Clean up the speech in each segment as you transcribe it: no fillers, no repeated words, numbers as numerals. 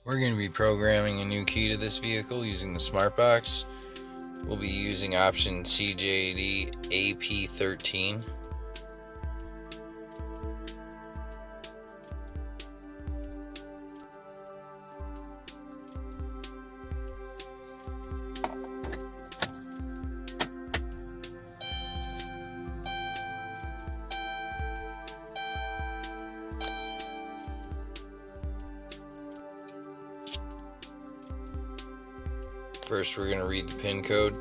We're going to be programming a new key to this vehicle using the smart box. We'll be using option CJD AP13. First, we're going to read the PIN code.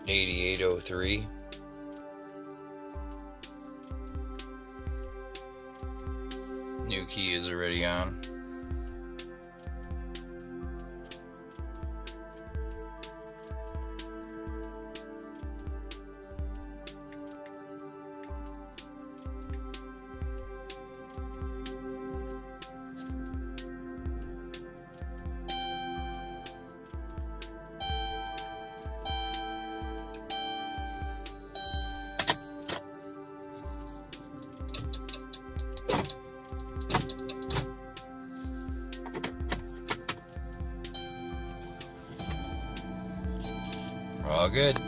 $8803. New key is already on. All good.